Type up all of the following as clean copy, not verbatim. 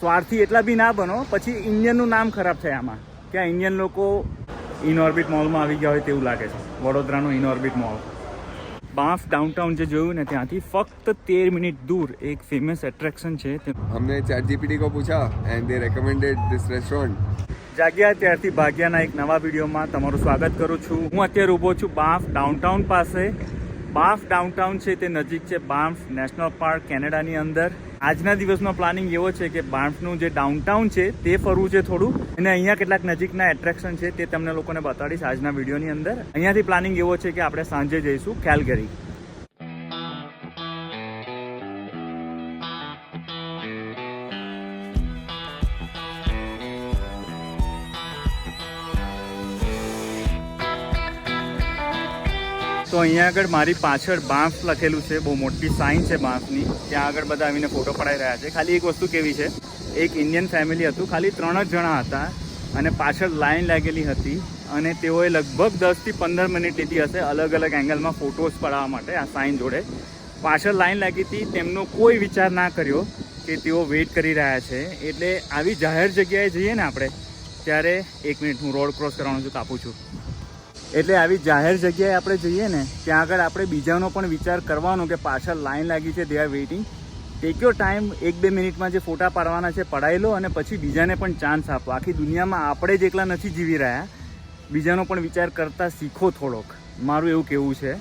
સ્વાર્થી એટલા બી ના બનો પછી ઇન્ડિયનનું નામ ખરાબ થાય આમાં કે આ ઇન્ડિયન લોકો ઇનઓર્બિટ મોલમાં આવી ગયા હોય તેવું લાગે છે. વડોદરાનો ઇનઓર્બિટ મોલ. બાફ ડાઉનટાઉન જે જોયું ને ત્યાંથી ફક્ત 13 મિનિટ દૂર એક ફેમસ એટ્રેક્શન છે. हमने ChatGPT को पूछा and they recommended this restaurant. જાગ્યા ત્યારથી ભાગ્યાના એક નવા વિડીયોમાં તમારું સ્વાગત કરું છું. હું અત્યારે ઊભો છું બાફ ડાઉનટાઉન પાસે. બાફ ડાઉનટાઉન છે તે નજીક છે બાફ નેશનલ પાર્ક કેનેડાની અંદર. આજના દિવસનો પ્લાનિંગ એવો છે કે બાફનું જે ડાઉનટાઉન છે તે ફરવું છે થોડું, અને અહીંયા કેટલાક નજીકના એટ્રેક્શન છે તે તમને લોકોને બતાડીશ આજના વિડીયોની અંદર. અહીંયાથી પ્લાનિંગ એવો છે કે આપણે સાંજે જઈશું કેલ્ગરી. તો અહીંયા આગળ મારી પાછળ બાંફ લખેલું છે, બહુ મોટી સાઇન છે બાંફની. ત્યાં આગળ બધા આવીને ફોટો પડાવી રહ્યા છે. ખાલી એક વસ્તુ કેવી છે, એક ઇન્ડિયન ફેમિલી હતું, ખાલી 3 જ જણા હતા અને પાછળ લાઈન લાગેલી હતી અને તેઓએ લગભગ 10 થી 15 મિનિટ લીધી હશે અલગ અલગ એંગલમાં ફોટોઝ પડાવવા માટે આ સાઇન જોડે. પાછળ લાઈન લાગી હતી, તેમનો કોઈ વિચાર ના કર્યો કે તેઓ વેઇટ કરી રહ્યા છે. એટલે આવી જાહેર જગ્યાએ જઈએ ને આપણે ત્યારે, 1 મિનિટ હું રોડ ક્રોસ કરવાનું છું, કાપું છું. એટલે આવી જાહેર જગ્યાએ આપણે જઈએ ને ત્યાં આગળ આપણે બીજાનો પણ વિચાર કરવાનો કે પાછળ લાઈન લાગી છે, they are waiting. Take your time. 1-2 મિનિટમાં જે ફોટા પાડવાના છે પડાવી લો અને પછી બીજાને પણ ચાન્સ આપો. આખી દુનિયામાં આપણે જ એકલા નથી જીવી રહ્યા, બીજાનો પણ વિચાર કરતા શીખો થોડોક, મારું એવું કહેવું છે.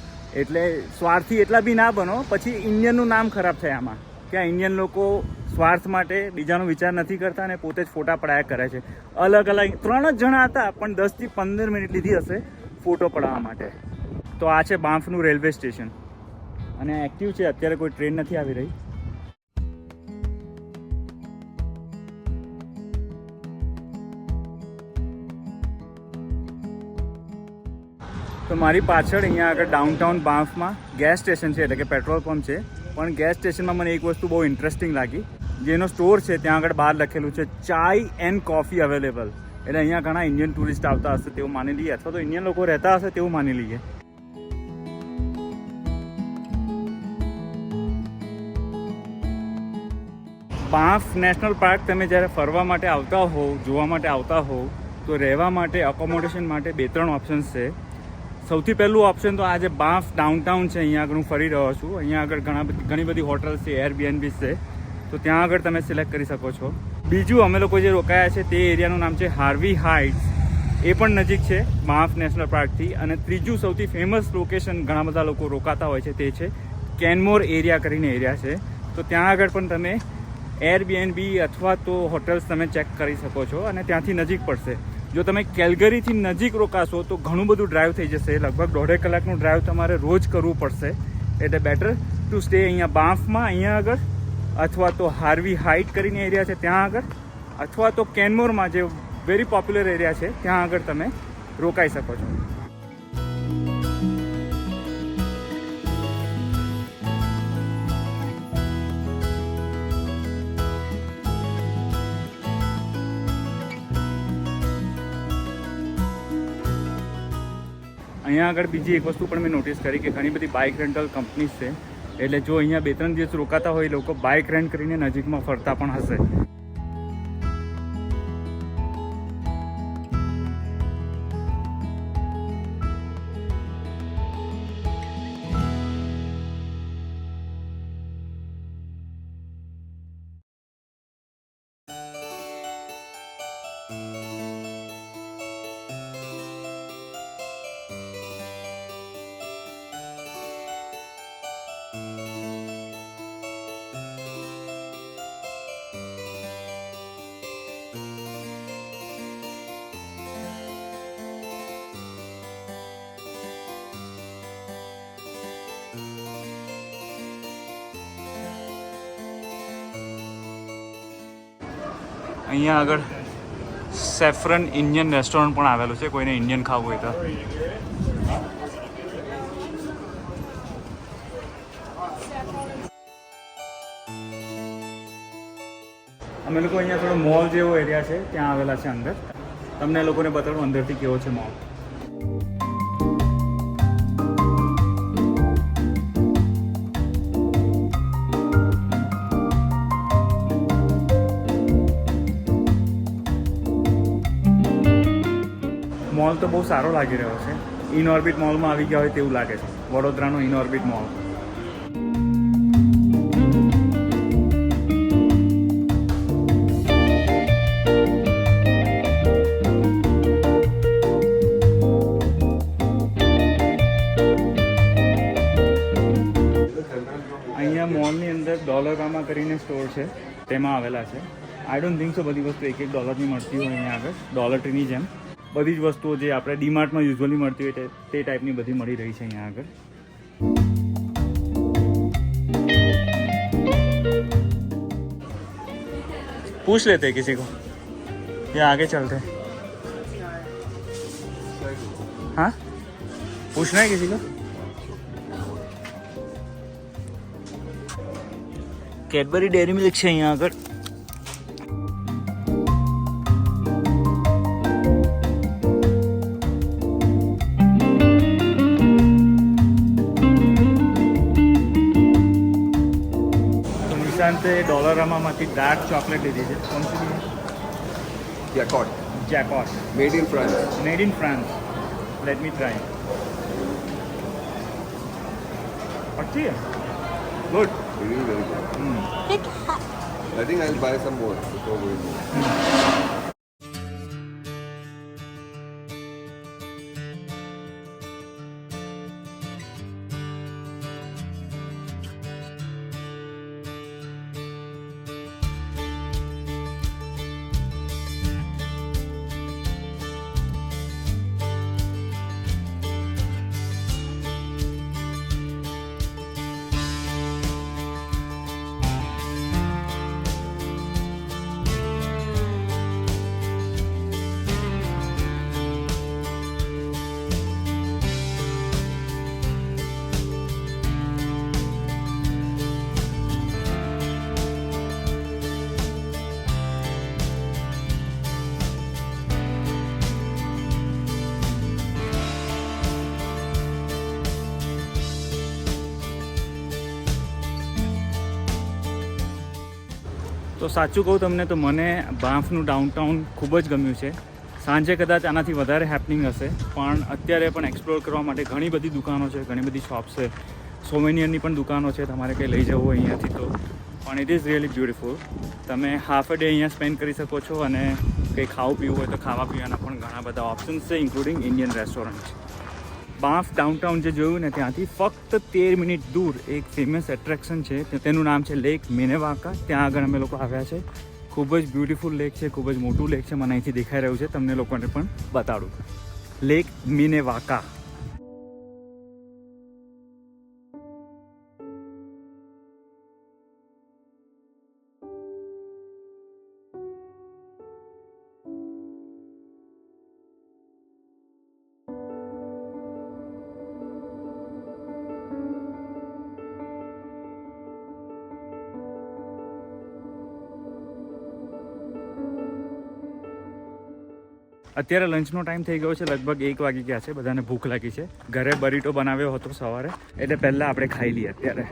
એટલે સ્વાર્થી એટલા બી ના બનો પછી ઇન્ડિયનનું નામ ખરાબ થાય આમાં કે આ ઇન્ડિયન લોકો સ્વાર્થ માટે બીજાનો વિચાર નથી કરતા અને પોતે જ ફોટા પડાયા કરે છે. અલગ અલગ 3 જ જણા હતા પણ 10 થી 15 મિનિટ લીધી હશે ફોટો પડાવવા માટે. તો આ છે બાંફનું રેલવે સ્ટેશન અને એક્ટિવ છે, અત્યારે કોઈ ટ્રેન નથી આવી રહી. તો મારી પાછળ અહીંયા આગળ ડાઉનટાઉન બાંફમાં ગેસ સ્ટેશન છે, એટલે કે પેટ્રોલ પંપ છે. પણ ગેસ સ્ટેશનમાં મને એક વસ્તુ બહુ ઇન્ટરેસ્ટિંગ લાગી. જેનો સ્ટોર છે ત્યાં આગળ બહાર લખેલું છે ચાય એન્ડ કોફી અવેલેબલ. એટલે અહીંયા ઘણા ઇન્ડિયન ટુરિસ્ટ આવતા હશે તેવું માની લઈએ, અથવા તો ઇન્ડિયન લોકો રહેતા હશે તેવું માની લઈએ. બાંફ નેશનલ પાર્ક તમે જ્યારે ફરવા માટે આવતા હોવ, જોવા માટે આવતા હોવ, તો રહેવા માટે અકોમોડેશન માટે 2-3 ઓપ્શન્સ છે. સૌથી પહેલું ઓપ્શન તો આ જે બાંફ ડાઉનટાઉન છે અહીંયા આગળ હું ફરી રહ્યો છું. અહીંયા આગળ ઘણી બધી હોટલ્સ છે, એરબીએનબી છે, તો ત્યાં આગળ તમે સિલેક્ટ કરી શકો છો. બીજું અમે લોકો જે રોકાયા છે તે એરિયાનું નામ છે હાર્વી હાઇટ્સ. એ પણ નજીક છે બાંફ નેશનલ પાર્કથી. અને ત્રીજું સૌથી ફેમસ લોકેશન ઘણા બધા લોકો રોકાતા હોય છે તે છે કેનમોર એરિયા કરીને એરિયા છે. તો ત્યાં આગળ પણ તમે એરબીએનબી અથવા તો હોટલ્સ તમે ચેક કરી શકો છો અને ત્યાંથી નજીક પડશે. જો તમે કેલ્ગરીથી નજીક રોકાશો તો ઘણું બધું ડ્રાઈવ થઈ જશે, લગભગ 1.5 કલાકનું ડ્રાઈવ તમારે રોજ કરવું પડશે. એટલે બેટર ટુ સ્ટે અહીંયા બાંફમાં, અહીંયા આગળ, અથવા તો હાર્વી હાઇટ કરીને એરિયા છે ત્યાં આગળ, અથવા તો કેનમોરમાં જે વેરી પોપ્યુલર એરિયા છે ત્યાં આગળ તમે રોકાઈ શકો છો. અહીંયા આગળ બીજી એક વસ્તુ પણ મેં નોટિસ કરી કે ઘણી બધી બાઇક રેન્ટલ કંપનીઝ છે. એટલે જો અહીંયા 2-3 દિવસ રોકાતા હોય લોકો બાઇક રેન્ટ કરીને નજીકમાં ફરતા પણ હશે. અહીંયા આગળ સેફ્રન ઇન્ડિયન રેસ્ટોરન્ટ પણ આવેલું છે, કોઈને ઇન્ડિયન ખાવું હોય તો. અમે લોકો અહીંયા થોડો મોલ જેવો એરિયા છે ત્યાં આવેલા છે અંદર. તમને લોકોને બતાડું અંદરથી કેવો છે મોલ. મોલ તો બહુ સારો લાગી રહ્યો છે. ઇનઓર્બિટ મોલમાં આવી ગયા હોય તેવું લાગે છે, વડોદરાનો ઇનઓર્બિટ મોલ. અહીંયા મોલની અંદર ડોલરામા કરીને સ્ટોર છે, તેમાં આવેલા છે. આઈ ડોન્ટ થિંક સો બધી વસ્તુ $1 મળતી હોય અહીંયા આગળ. ડોલર ટ્રીની જેમ બધી જ વસ્તુઓ જે આપણે ડીમાર્ટમાં યુઝ્યુઅલી મળતી હોય તે ટાઈપની બધી મળી રહી છે અહીંયા આગળ. पूछ लेते किसी को या आगे चलते? हाँ, पूछना है किसी को? कैडबरी डेयरी मिल्क છે અહીંયા આગળ. નિશાંતે ડોલરામામાંથી ડાર્ક ચોકલેટ લીધી છે. કોણ છે? Jacquot. જેકોટ. Made in France. Made in France. Let me try. अच्छी है, good. It is very good. I think I'll buy some more before going home. તો સાચું કહું તમને તો મને બાંફનું ડાઉનટાઉન ખૂબ જ ગમ્યું છે. સાંજે કદાચ આનાથી વધારે હેપનિંગ હશે, પણ અત્યારે પણ એક્સપ્લોર કરવા માટે ઘણી બધી દુકાનો છે, ઘણી બધી શોપ્સ છે, સોવેનિયરની પણ દુકાનો છે. તમારે કંઈ લઈ જવું હોય અહીંયાથી તો પણ ઇટ ઇઝ રિયલી બ્યુટિફુલ. તમે હાફ અ ડે અહીંયા સ્પેન્ડ કરી શકો છો અને કંઈ ખાવું પીવું હોય તો ખાવા પીવાના પણ ઘણા બધા ઓપ્શન્સ છે, ઇન્ક્લુડિંગ ઇન્ડિયન રેસ્ટોરન્ટ. બાંફ ડાઉનટાઉન જે જોયું ને ત્યાંથી ફક્ત 13 મિનિટ દૂર એક ફેમસ એટ્રેક્શન છે, તેનું નામ છે લેક મિનેવાકા. ત્યાં આગળ અમે લોકો આવ્યા છે. ખૂબ જ બ્યુટિફુલ લેક છે, ખૂબ જ મોટું લેક છે. મને અહીંથી દેખાઈ રહ્યું છે, તમને લોકોને પણ બતાડું. લેક મિનેવાકા. અત્યારે લંચનો ટાઈમ થઈ ગયો છે, લગભગ 1 વાગી ગયા છે. બધાને ભૂખ લાગી છે. ઘરે બરીટો બનાવ્યો હતો સવારે, એટલે પહેલાં આપણે ખાઈ લઈએ અત્યારે.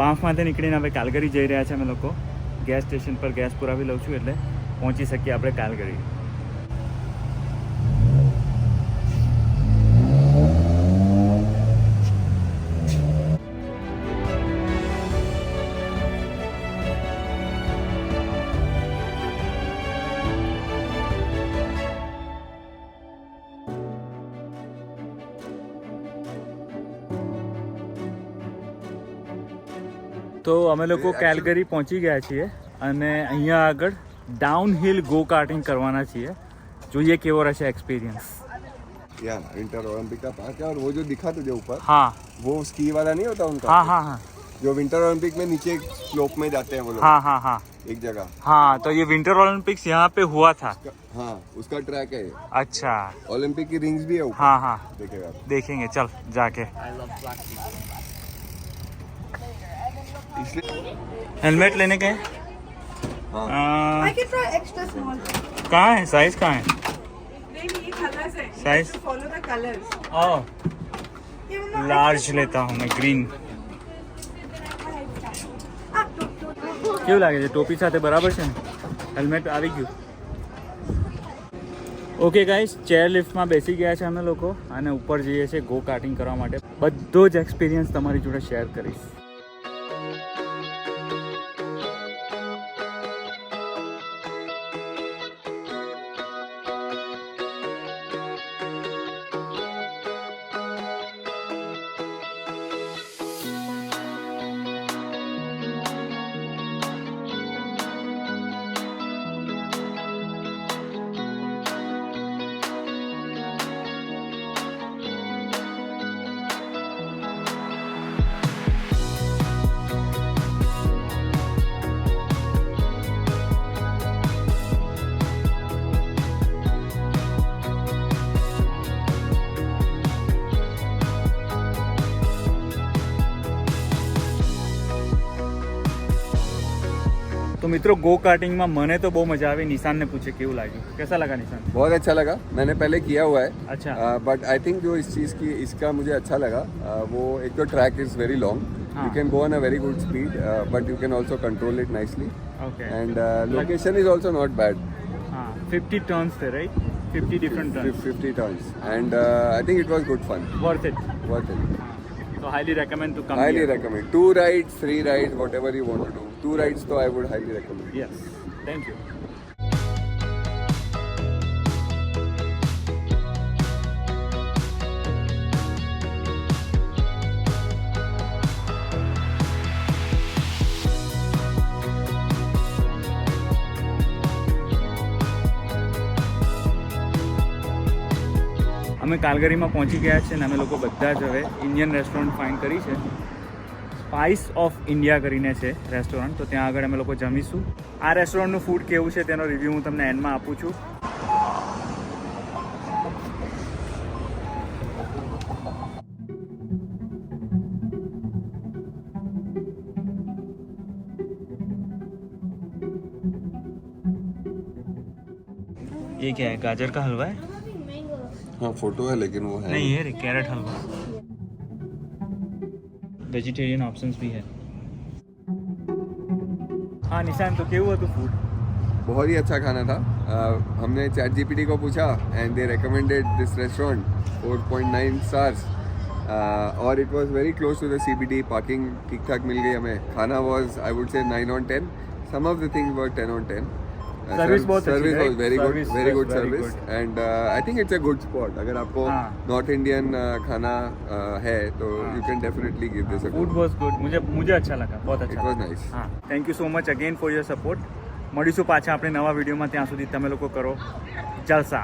બાંફમાંથી નીકળીને હવે કાલગરી જઈ રહ્યા છે અમે લોકો. ગેસ સ્ટેશન પર ગેસ પુરાવી લઉં છું એટલે પહોંચી શકીએ આપણે કાલગરી. તો અમે લોકો કેલગરી પહોંચી ગયા છીએ અને અહીંયા આગળ ડાઉન હિલ ગો કાર્ટિંગ કરવાના છીએ. જોઈએ કેવો રહેશે एक्सपीरियंस. यार विंटर ओलंपिक का पार्क है और वो जो दिखा तुझे ऊपर, हाँ वो स्की वाला नहीं होता उनका? हाँ हाँ हाँ जो विंटर ओलंपिक में नीचे स्लोप में जाते हैं वो लोग. हाँ हाँ हाँ एक जगह. हाँ, तो ये विंटर ओलंपिक्स यहाँ पे हुआ था. हाँ, उसका ट्रैक है. अच्छा, ओलंपिक की रिंग्स भी है ऊपर. हाँ हाँ देखेगा. देखेंगे, चल जाके. हेलमेट लेने के हाँ. I can try extra small. कहाँ है साइज? कहाँ है नहीं ये colors है. Size? To follow the colors. Oh Even though large extra લેતા હું મેં ગ્રીન. small. No. કેવું લાગે છે ટોપી સાથે બરાબર છે ને? હેલ્મેટ આવી ગયું. ઓકે ગાઈસ, ચેર લિફ્ટમાં બેસી ગયા છે અમે લોકો અને ઉપર જઈએ છીએ ગો કાર્ટિંગ કરવા માટે. બધો જ એક્સપિરિયન્સ તમારી જોડે શેર કરીશ. तो मित्रों गो कार्टिंग में મને તો બહુ મજા આવી. નિશાન ને પૂછે કેવું લાગ્યું, कैसा लगा निशान? बहुत अच्छा लगा, मैंने पहले किया हुआ है. अच्छा. बट आई थिंक जो इस चीज़ की इसका मुझे अच्छा लगा वो एक तो track is very long, you can go on a very good speed but you can also control it nicely okay. And location is also not bad. हाँ 50 टर्न्स थे right, 50 different turns. 50 turns and I think it was good fun. Worth it. Worth it. So highly recommend to come Highly here. recommend. 2 rides, 3 rides, whatever you want to do. 2 rides, so I would highly recommend. Yes. Thank you. અમે કાલગરીમાં પહોંચી ગયા છે અને અમે લોકો બધા જ હવે ઇન્ડિયન રેસ્ટોરન્ટ ફાઇન્ડ કરી છે. સ્પાઇસ ઓફ ઇન્ડિયા કરીને છે રેસ્ટોરન્ટ, તો ત્યાં આગળ અમે લોકો જમીશું. આ રેસ્ટોરન્ટનું ફૂડ કેવું છે તેનો રિવ્યૂ હું તમને એન્ડમાં આપું છું. ये क्या है, गाजर का हलवा है? हाँ फोटो है लेकिन वो है नहीं है, कैरेट हलवा. वेजिटेरियन ऑप्शंस भी है. हाँ निशान, तो केવું હતું ફૂડ? बहुत ही अच्छा खाना था. हमने ChatGPT को पूछा and they recommended this restaurant 4.9 stars और it was very close to the CBD. Parking ठीक ठाक मिल गई हमें. खाना was I would say 9 on 10. Some of the things were 10 on 10. Service बहुत अच्छी सर्विस है, was very good, service very was good very service good. And I think it's a good spot. अगर आपको हाँ. नॉर्थ इंडियन खाना है तो हाँ. You can definitely give this a food was good. મુझे अच्छा लगा, बहुत It अच्छा was लगा. nice. હા, thank you so much again for your support. મળીશું પાછા આપણે નવા વિડીયોમાં. ત્યાં સુધી તમે લોકો કરો જલસા.